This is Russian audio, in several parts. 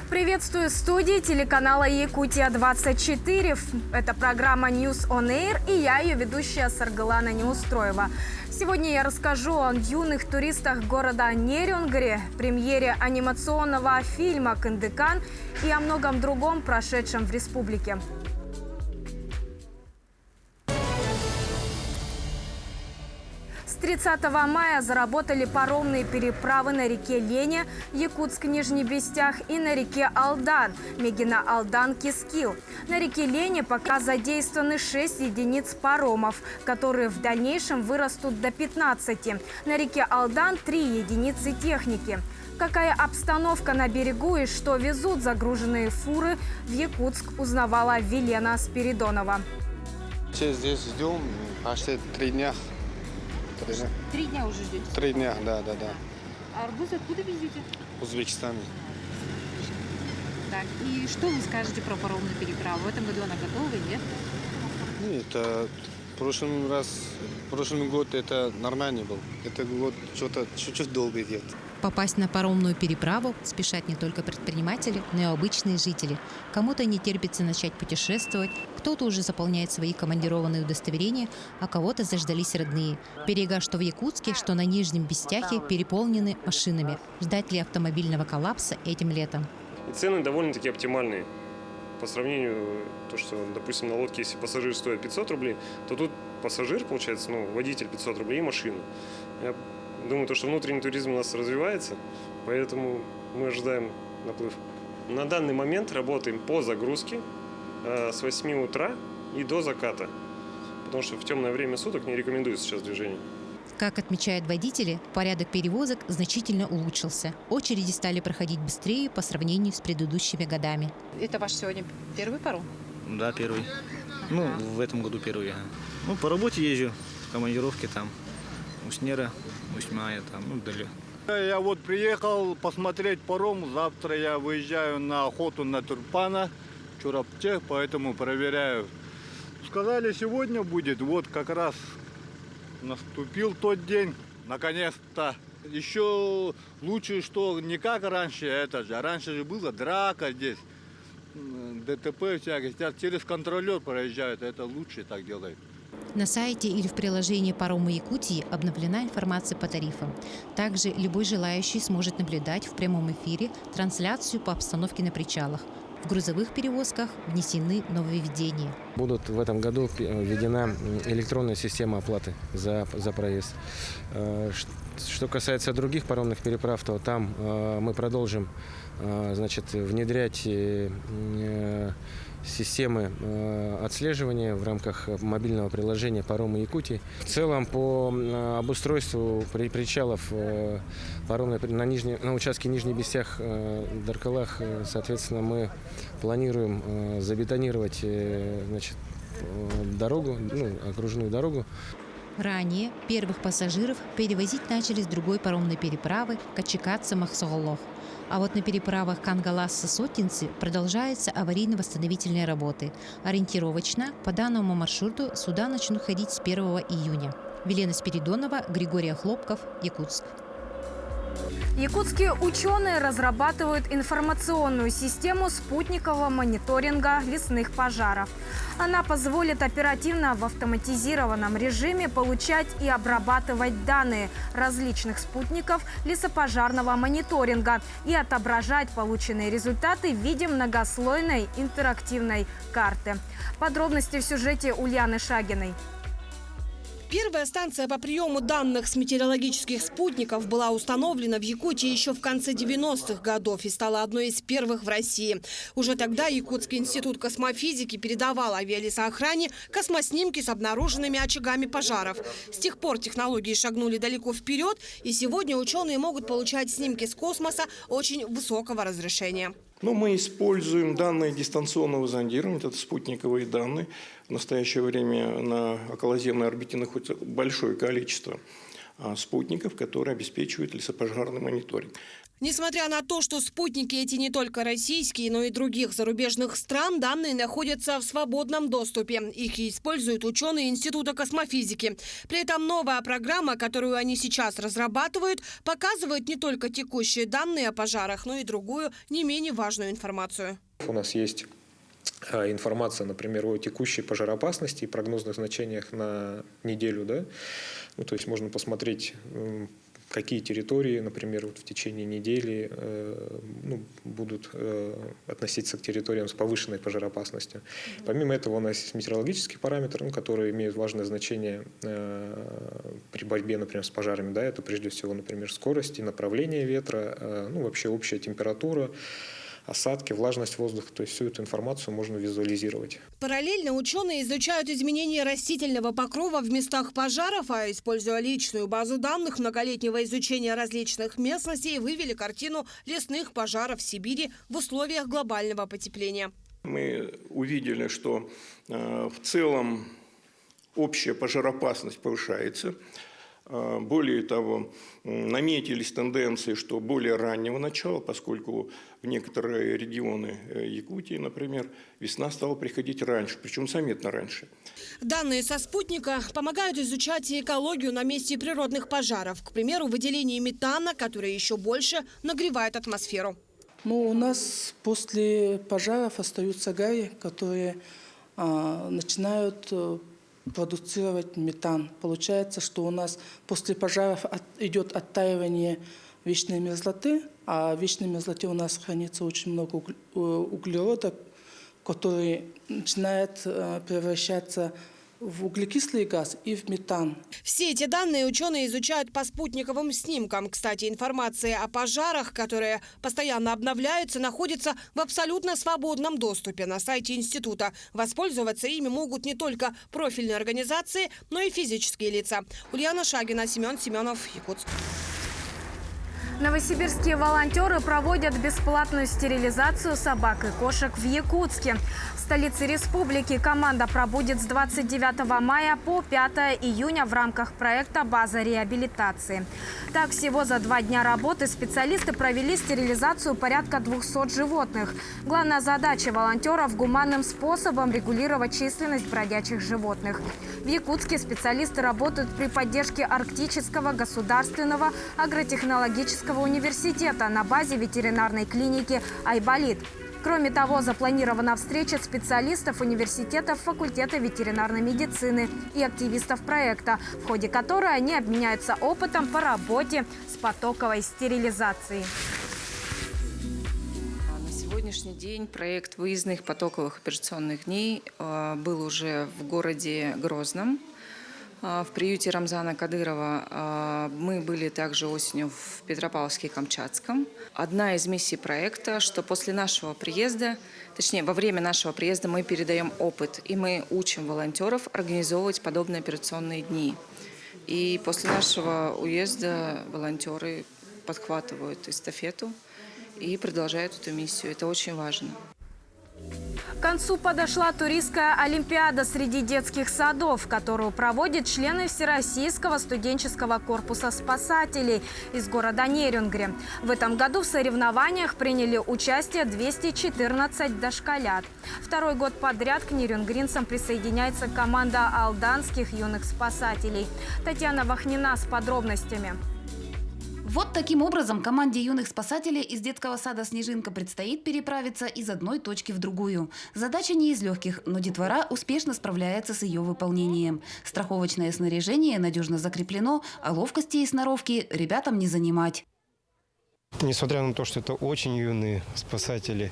Приветствую студии телеканала Якутия-24. Это программа News on Air, и я, ее ведущая Саргалана Неустроева. Сегодня я расскажу о юных туристах города Нерюнгри, премьере анимационного фильма «Кындыкан» и о многом другом, прошедшем в республике. С 30 мая заработали паромные переправы на реке Лене, Якутск-Нижний Бестях, и на реке Алдан, Мегина-Алдан-Кискил. На реке Лене пока задействованы 6 единиц паромов, которые в дальнейшем вырастут до 15. На реке Алдан 3 единицы техники. Какая обстановка на берегу и что везут загруженные фуры, в Якутск узнавала Велена Спиридонова. Сейчас здесь ждем почти 3 дня. 3 дня уже ждете? 3 дня, да. А арбуз откуда везете? Узбекистан. Так, и что вы скажете про паромную переправу? В этом году она готова, нет? Это прошлый год это нормально был. Это год что-то чуть-чуть долго идет. Попасть на паромную переправу спешат не только предприниматели, но и обычные жители. Кому-то не терпится начать путешествовать, кто-то уже заполняет свои командированные удостоверения, а кого-то заждались родные. Берега что в Якутске, что на Нижнем Бестяхе переполнены машинами. Ждать ли автомобильного коллапса этим летом? И цены довольно-таки оптимальные. По сравнению, то, что, допустим, на лодке, если пассажир стоит 500 рублей, то тут пассажир, получается, водитель 500 рублей и машина. Я думаю, что внутренний туризм у нас развивается, поэтому мы ожидаем наплыв. На данный момент работаем по загрузке с 8 утра и до заката, потому что в темное время суток не рекомендуется сейчас движение. Как отмечают водители, порядок перевозок значительно улучшился. Очереди стали проходить быстрее по сравнению с предыдущими годами. Это ваш сегодня первый паром? Да, первый. В этом году первый. По работе езжу, в командировке там. Уснера, Усьмая, далее. Я приехал посмотреть паром. Завтра я выезжаю на охоту на тюльпана, Чурапче, поэтому проверяю. Сказали, сегодня будет. Как раз наступил тот день, наконец-то. Еще лучше, что не как раньше, раньше же была драка здесь, ДТП всякие. Сейчас через контролер проезжают, это лучше так делают. На сайте или в приложении «Паромы Якутии» обновлена информация по тарифам. Также любой желающий сможет наблюдать в прямом эфире трансляцию по обстановке на причалах. В грузовых перевозках внесены нововведения. Будут в этом году введена электронная система оплаты за проезд. Что касается других паромных переправ, то там мы продолжим внедрять системы отслеживания в рамках мобильного приложения «Паромы Якутии». В целом по обустройству причалов на участке Нижний Бестях, Даркалах, соответственно, мы планируем забетонировать дорогу, окружную дорогу. Ранее первых пассажиров перевозить начали с другой паромной переправы Качекатса-Махсоголох. А вот на переправах Кангалас-Сотинцы продолжаются аварийно-восстановительные работы. Ориентировочно по данному маршруту суда начнут ходить с 1 июня. Велена Спиридонова, Григорий Хлопков, Якутск. Якутские ученые разрабатывают информационную систему спутникового мониторинга лесных пожаров. Она позволит оперативно в автоматизированном режиме получать и обрабатывать данные различных спутников лесопожарного мониторинга и отображать полученные результаты в виде многослойной интерактивной карты. Подробности в сюжете Ульяны Шагиной. Первая станция по приему данных с метеорологических спутников была установлена в Якутии еще в конце 90-х годов и стала одной из первых в России. Уже тогда Якутский институт космофизики передавал авиалесоохране космоснимки с обнаруженными очагами пожаров. С тех пор технологии шагнули далеко вперед, и сегодня ученые могут получать снимки с космоса очень высокого разрешения. Мы используем данные дистанционного зондирования, это спутниковые данные. В настоящее время на околоземной орбите находится большое количество спутников, которые обеспечивают лесопожарный мониторинг. Несмотря на то, что спутники эти не только российские, но и других зарубежных стран, данные находятся в свободном доступе. Их используют ученые Института космофизики. При этом новая программа, которую они сейчас разрабатывают, показывает не только текущие данные о пожарах, но и другую, не менее важную информацию. У нас есть информация, например, о текущей пожароопасности и прогнозных значениях на неделю. Да? Ну, то есть можно посмотреть, какие территории, например, в течение недели будут относиться к территориям с повышенной пожароопасностью. Помимо этого у нас есть метеорологические параметры, которые имеют важное значение при борьбе, например, с пожарами. Да? Это прежде всего, например, скорость и направление ветра, вообще общая температура, осадки, влажность воздуха, то есть всю эту информацию можно визуализировать. Параллельно ученые изучают изменения растительного покрова в местах пожаров, а используя личную базу данных многолетнего изучения различных местностей, вывели картину лесных пожаров в Сибири в условиях глобального потепления. Мы увидели, что в целом общая пожароопасность повышается. Более того, наметились тенденции, что более раннего начала, поскольку в некоторые регионы Якутии, например, весна стала приходить раньше, причем заметно раньше. Данные со спутника помогают изучать и экологию на месте природных пожаров. К примеру, выделение метана, которое еще больше нагревает атмосферу. У нас после пожаров остаются гари, которые начинают продуцировать метан. Получается, что у нас после пожаров идет оттаивание вечной мерзлоты, а в вечной мерзлоте у нас хранится очень много углерода, который начинает превращаться в углекислый газ и в метан. Все эти данные ученые изучают по спутниковым снимкам. Кстати, информация о пожарах, которые постоянно обновляются, находится в абсолютно свободном доступе на сайте института. Воспользоваться ими могут не только профильные организации, но и физические лица. Ульяна Шагина, Семен Семенов, Якутск. Новосибирские волонтеры проводят бесплатную стерилизацию собак и кошек в Якутске. В столице республики команда пробудет с 29 мая по 5 июня в рамках проекта «База реабилитации». Так, всего за 2 дня работы специалисты провели стерилизацию порядка 200 животных. Главная задача волонтеров – гуманным способом регулировать численность бродячих животных. В Якутске специалисты работают при поддержке Арктического государственного агротехнологического университета на базе ветеринарной клиники «Айболит». Кроме того, запланирована встреча специалистов университетов факультета ветеринарной медицины и активистов проекта, в ходе которой они обменяются опытом по работе с потоковой стерилизацией. На сегодняшний день проект выездных потоковых операционных дней был уже в городе Грозном. В приюте Рамзана Кадырова. Мы были также осенью в Петропавловске-Камчатском. Одна из миссий проекта, что после нашего приезда, точнее, во время нашего приезда мы передаем опыт, и мы учим волонтеров организовывать подобные операционные дни. И после нашего уезда волонтеры подхватывают эстафету и продолжают эту миссию. Это очень важно. К концу подошла туристская олимпиада среди детских садов, которую проводят члены Всероссийского студенческого корпуса спасателей из города Нерюнгри. В этом году в соревнованиях приняли участие 214 дошколят. Второй год подряд к нерюнгринцам присоединяется команда алданских юных спасателей. Татьяна Вахнина с подробностями. Вот таким образом команде юных спасателей из детского сада «Снежинка» предстоит переправиться из одной точки в другую. Задача не из легких, но детвора успешно справляется с ее выполнением. Страховочное снаряжение надежно закреплено, а ловкости и сноровки ребятам не занимать. Несмотря на то, что это очень юные спасатели,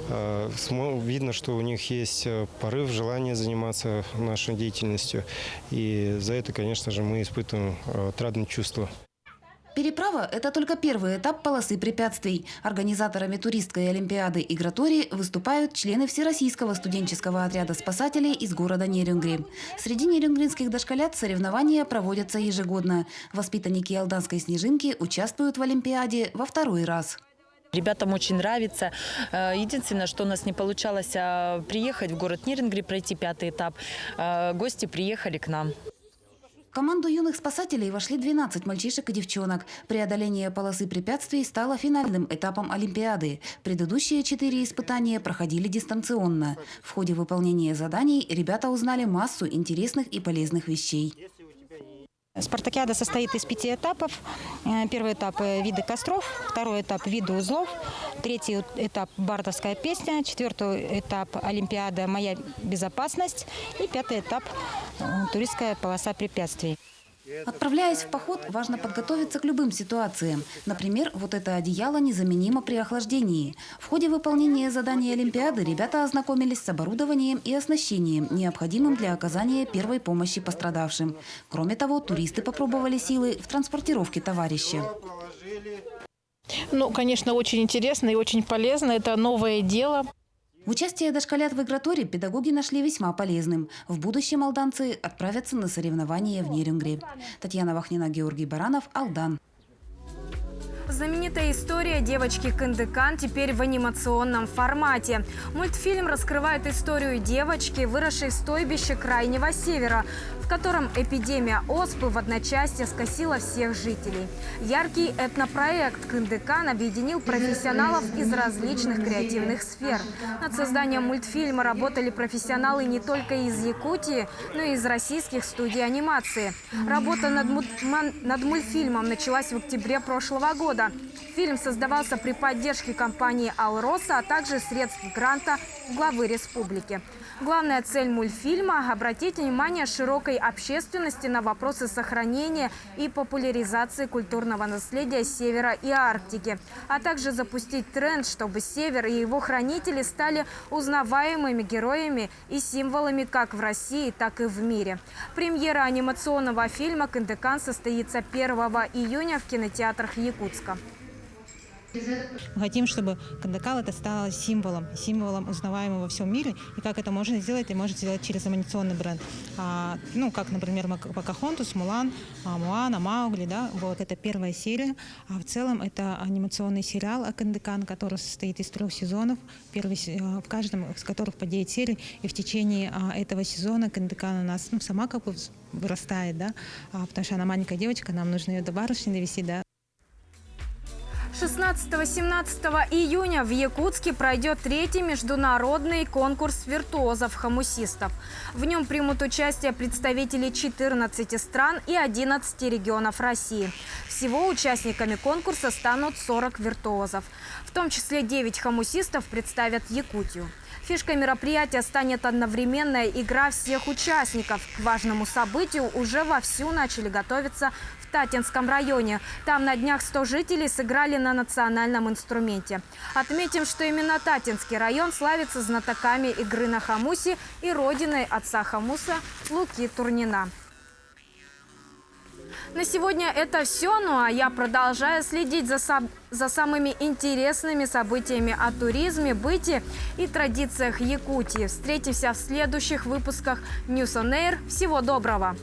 видно, что у них есть порыв, желание заниматься нашей деятельностью. И за это, конечно же, мы испытываем отрадные чувства. Переправа – это только первый этап полосы препятствий. Организаторами туристской олимпиады «Игратории» выступают члены Всероссийского студенческого отряда спасателей из города Нерюнгри. Среди нерюнгринских дошколят соревнования проводятся ежегодно. Воспитанники алданской «Снежинки» участвуют в олимпиаде во второй раз. Ребятам очень нравится. Единственное, что у нас не получалось приехать в город Нерюнгри, пройти 5-й этап. Гости приехали к нам. В команду юных спасателей вошли 12 мальчишек и девчонок. Преодоление полосы препятствий стало финальным этапом Олимпиады. Предыдущие 4 испытания проходили дистанционно. В ходе выполнения заданий ребята узнали массу интересных и полезных вещей. Спартакиада состоит из 5 этапов. Первый этап – виды костров, второй этап – виды узлов, третий этап – бардовская песня, четвертый этап – Олимпиада «Моя безопасность» и пятый этап – туристская полоса препятствий. Отправляясь в поход, важно подготовиться к любым ситуациям. Например, вот это одеяло незаменимо при охлаждении. В ходе выполнения заданий Олимпиады ребята ознакомились с оборудованием и оснащением, необходимым для оказания первой помощи пострадавшим. Кроме того, туристы попробовали силы в транспортировке товарища. Ну, конечно, очень интересно и очень полезно. Это новое дело. Участие дошколят в играторе педагоги нашли весьма полезным. В будущем алданцы отправятся на соревнования в Нерюнгри. Татьяна Вахнина, Георгий Баранов, Алдан. Знаменитая история девочки Кындыкан теперь в анимационном формате. Мультфильм раскрывает историю девочки, выросшей в стойбище Крайнего Севера, в котором эпидемия оспы в одночасье скосила всех жителей. Яркий этнопроект Кындыкан объединил профессионалов из различных креативных сфер. Над созданием мультфильма работали профессионалы не только из Якутии, но и из российских студий анимации. Работа над мультфильмом началась в октябре прошлого года. Фильм создавался при поддержке компании «Алроса», а также средств гранта главы республики. Главная цель мультфильма – обратить внимание широкой общественности на вопросы сохранения и популяризации культурного наследия Севера и Арктики, а также запустить тренд, чтобы Север и его хранители стали узнаваемыми героями и символами как в России, так и в мире. Премьера анимационного фильма «Кындыкан» состоится 1 июня в кинотеатрах Якутска. Мы хотим, чтобы Кындыкан это стало символом узнаваемым во всем мире. И как это можно сделать? И можно сделать через анимационный бренд. Как, например, Покахонтас, Мулан, Моана, Маугли. Да? Вот это первая серия. А в целом это анимационный сериал о Кындыкан, который состоит из 3 сезонов, в каждом из которых по 9 серий. И в течение этого сезона Кындыкан у нас сама как бы вырастает, да? Потому что она маленькая девочка, нам нужно ее до барышни довести, да. 16-17 июня в Якутске пройдет 3-й международный конкурс виртуозов-хомусистов. В нем примут участие представители 14 стран и 11 регионов России. Всего участниками конкурса станут 40 виртуозов. В том числе 9 хомусистов представят Якутию. Фишкой мероприятия станет одновременная игра всех участников. К важному событию уже вовсю начали готовиться в Татинском районе. Там на днях 100 жителей сыграли на национальном инструменте. Отметим, что именно Татинский район славится знатоками игры на хомусе и родиной отца хомуса Луки Турнина. На сегодня это все, ну а я продолжаю следить за самыми интересными событиями о туризме, быте и традициях Якутии. Встретимся в следующих выпусках News on Air. Всего доброго!